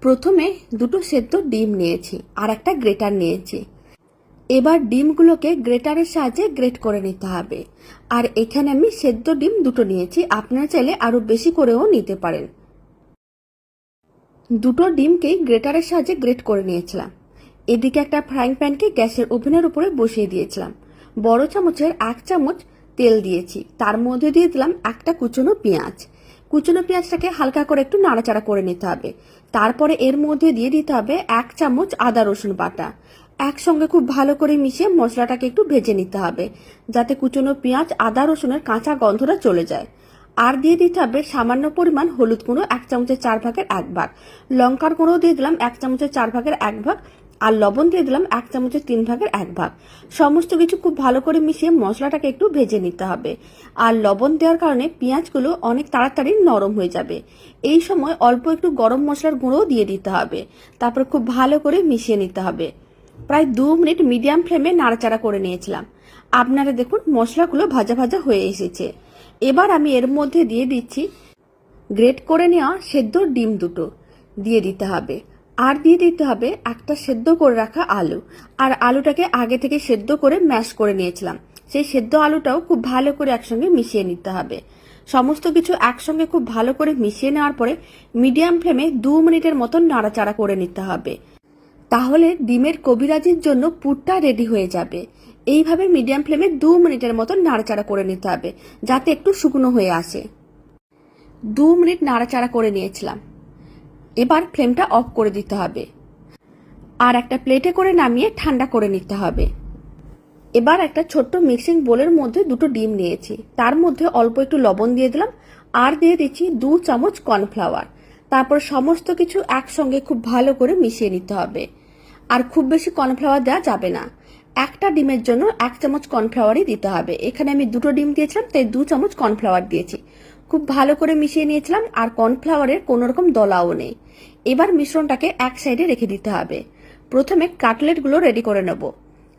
প্রথমে দুটো সেদ্ধ ডিম নিয়েছি আর একটা গ্রেটার নিয়েছি। এবার ডিমগুলোকে গ্রেটারের সাহায্যে গ্রেট করে নিতে হবে। আর এখানে আমি সেদ্ধ ডিম দুটো নিয়েছি, আপনারা চাইলে আরো বেশি করেও নিতে পারেন। দুটো ডিমকেই গ্রেটারের সাহায্যে গ্রেট করে নিয়েছিলাম। এদিকে একটা ফ্রাইং প্যানকে গ্যাসের ওভেনের উপরে বসিয়ে দিয়েছিলাম। বড় চামচের 1 চামচ তেল দিয়েছি, তার মধ্যে দিয়ে দিলাম একটা কুচনো পেঁয়াজ। কুচনো পেঁয়াজটাকে হালকা করে একটু নাড়াচাড়া করে নিতে হবে। তারপরে এর মধ্যে দিয়ে দিতে হবে 1 চামচ আদা রসুন বাটা। একসঙ্গে খুব ভালো করে মিশিয়ে মশলাটাকে একটু ভেজে নিতে হবে, যাতে কুচনো পেঁয়াজ আদা রসুনের কাঁচা গন্ধটা চলে যায়। আর দিয়ে দিতে হবে সামান্য পরিমাণ হলুদ গুঁড়ো 1 চামচের 4 ভাগের 1 ভাগ, লঙ্কার গুঁড়ো দিয়ে দিলাম 1 চামচের 4 ভাগের 1 ভাগ, আর লবণ দিয়ে দিলাম 1 চামচের 3 ভাগের 1 ভাগ। সমস্ত কিছু খুব ভালো করে মিশিয়ে মশলাটাকে একটু ভেজে নিতে হবে। আর লবণ দেওয়ার কারণে পেঁয়াজগুলো অনেক তাড়াতাড়ি নরম হয়ে যাবে। এই সময় অল্প একটু গরম মশলার গুঁড়ো দিয়ে দিতে হবে। তারপর খুব ভালো করে মিশিয়ে নিতে হবে। প্রায় 2 মিনিট মিডিয়াম ফ্লেমে নাড়াচাড়া করে নিয়েছিলাম। আপনারা দেখুন মশলাগুলো ভাজা ভাজা হয়ে এসেছে। এবার আমি এর মধ্যে দিয়ে দিচ্ছি গ্রেট করে নেওয়া সেদ্ধ ডিম দুটো দিয়ে দিতে হবে। আর দিয়ে দিতে হবে একটা সেদ্ধ করে রাখা আলু। আর আলুটাকে আগে থেকে সেদ্ধ করে ম্যাশ করে নিয়েছিলাম, সেই সেদ্ধ আলুটাও খুব ভালো করে একসঙ্গে মিশিয়ে নিতে হবে। সমস্ত কিছু একসঙ্গে খুব ভালো করে মিশিয়ে নেওয়ার পরে মিডিয়াম ফ্লেমে 2 মিনিটের মতন নাড়াচাড়া করে নিতে হবে। তাহলে ডিমের কবিরাজির জন্য পুরটা রেডি হয়ে যাবে। এইভাবে মিডিয়াম ফ্লেমে 2 মিনিটের মতো নাড়াচাড়া করে নিতে হবে, যাতে একটু শুকনো হয়ে আসে। 2 মিনিট নাড়াচাড়া করে নিয়েছিলাম। এবার ফ্লেমটা অফ করে দিতে হবে আর একটা প্লেটে করে নামিয়ে ঠান্ডা করে নিতে হবে। এবার একটা ছোট্ট মিক্সিং বোলের মধ্যে দুটো ডিম নিয়েছি, তার মধ্যে অল্প একটু লবণ দিয়ে দিলাম আর দিয়ে দিচ্ছি 2 চামচ কর্নফ্লাওয়ার। তারপর সমস্ত কিছু একসঙ্গে খুব ভালো করে মিশিয়ে নিতে হবে। আর খুব বেশি কর্নফ্লাওয়ার দেওয়া যাবে না, একটা ডিমের জন্য 1 চামচ কর্নফ্লাওয়ারই দিতে হবে। এখানে আমি দুটো ডিম দিয়েছিলাম, তাই 2 চামচ কর্নফ্লাওয়ার দিয়েছি। খুব ভালো করে মিশিয়ে নিয়েছিলাম আর কর্নফ্লাওয়ারের কোনো রকম দলাও নেই। এবার মিশ্রণটাকে এক সাইডে রেখে দিতে হবে। প্রথমে কাটলেটগুলো রেডি করে নেব।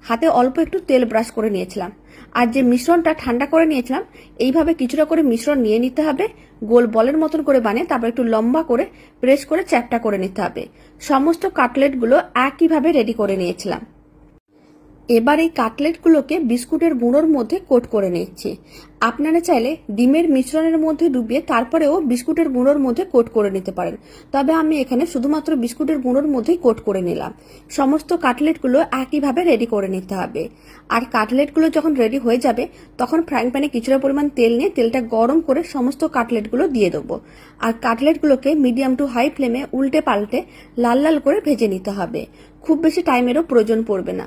হাতে অল্প একটু তেল ব্রাশ করে নিয়েছিলাম। আর যে মিশ্রণটা ঠান্ডা করে নিয়েছিলাম, এইভাবে কিছুটা করে মিশ্রণ নিয়ে নিতে হবে, গোল বলের মতন করে বানিয়ে তারপর একটু লম্বা করে প্রেস করে চ্যাপটা করে নিতে হবে। সমস্ত কাটলেটগুলো একইভাবে রেডি করে নিয়েছিলাম। এবার এই কাটলেটগুলোকে বিস্কুটের গুঁড়োর মধ্যে কোট করে নিচ্ছি। আপনারা চাইলে ডিমের মিশ্রণের মধ্যে ডুবিয়ে তারপরেও বিস্কুটের গুঁড়োর মধ্যে কোট করে নিতে পারেন, তবে আমি এখানে শুধুমাত্র বিস্কুটের গুঁড়োর মধ্যেই কোট করে নিলাম। সমস্ত কাটলেটগুলো একইভাবে রেডি করে নিতে হবে। আর কাটলেটগুলো যখন রেডি হয়ে যাবে তখন ফ্রাইং প্যানে কিছুটা পরিমাণ তেল নিয়ে তেলটা গরম করে সমস্ত কাটলেটগুলো দিয়ে দেবো। আর কাটলেটগুলোকে মিডিয়াম টু হাই ফ্লেমে উল্টে পাল্টে লাল লাল করে ভেজে নিতে হবে। খুব বেশি টাইমেরও প্রয়োজন পড়বে না,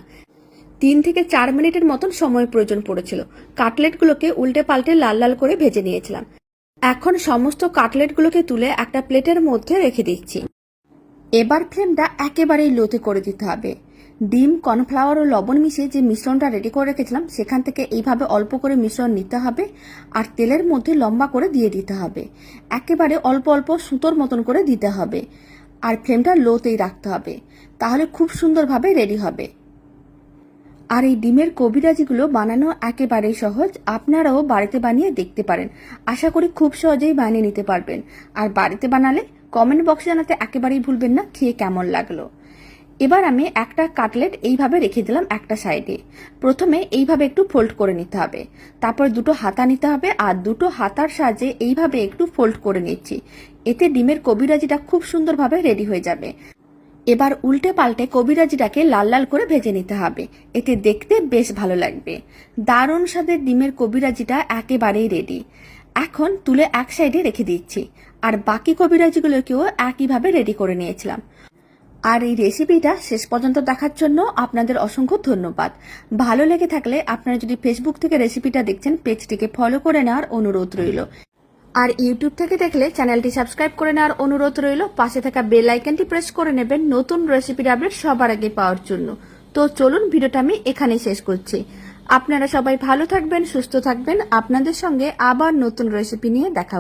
3 থেকে 4 মিনিটের মতন সময় প্রয়োজন পড়েছিল। কাটলেটগুলোকে উল্টে পাল্টে লাল লাল করে ভেজে নিয়েছিলাম। এখন সমস্ত কাটলেটগুলোকে তুলে একটা প্লেটের মধ্যে রেখে দিচ্ছি। এবার ফ্লেমটা একেবারেই লোতে করে দিতে হবে। ডিম, কর্নফ্লাওয়ার ও লবণ মিশিয়ে যে মিশ্রণটা রেডি করে রেখেছিলাম সেখান থেকে এইভাবে অল্প করে মিশ্রণ নিতে হবে আর তেলের মধ্যে লম্বা করে দিয়ে দিতে হবে। একেবারে অল্প অল্প সুতোর মতন করে দিতে হবে আর ফ্লেমটা লোতেই রাখতে হবে, তাহলে খুব সুন্দরভাবে রেডি হবে। আর এই ডিমের কবিরাজিগুলো বানানো একেবারেই সহজ, আপনারাও বাড়িতে বানিয়ে দেখতে পারেন। আশা করি খুব সহজেই বানিয়ে নিতে পারবেন। আর বাড়িতে বানালে কমেন্ট বক্সে জানাতে একেবারেই ভুলবেন না খেয়ে কেমন লাগলো। এবার আমি একটা কাটলেট এইভাবে রেখে দিলাম একটা সাইডে। প্রথমে এইভাবে একটু ফোল্ড করে নিতে হবে, তারপর দুটো হাতা নিতে হবে আর দুটো হাতার সাহায্যে এইভাবে একটু ফোল্ড করে নিচ্ছি। এতে ডিমের কবিরাজিটা খুব সুন্দরভাবে রেডি হয়ে যাবে। এবার উল্টে পাল্টে কবিরাজিটাকে লাল লাল করে ভেজে নিতে হবে, এতে দেখতে বেশ ভালো লাগবে। দারুণ স্বাদের ডিমের কবিরাজিটা একেবারেই রেডি। এখন তুলে এক সাইডে রেখে দিচ্ছি আর বাকি কবিরাজিগুলোকেও একইভাবে রেডি করে নিয়েছিলাম। আর এই রেসিপিটা শেষ পর্যন্ত দেখার জন্য আপনাদের অসংখ্য ধন্যবাদ। ভালো লেগে থাকলে আপনারা যদি ফেসবুক থেকে রেসিপিটা দেখছেন পেজটিকে ফলো করে নেওয়ার অনুরোধ রইল। আর ইউটিউব থেকে দেখলে চ্যানেলটি সাবস্ক্রাইব করে নেওয়ার অনুরোধ রইল। পাশে থাকা বেল আইকনটি প্রেস করে নেবেন নতুন রেসিপির আপডেট সবার আগে পাওয়ার জন্য। তো চলুন ভিডিওটা আমি এখানেই শেষ করছি। আপনারা সবাই ভালো থাকবেন, সুস্থ থাকবেন। আপনাদের সঙ্গে আবার নতুন রেসিপি নিয়ে দেখা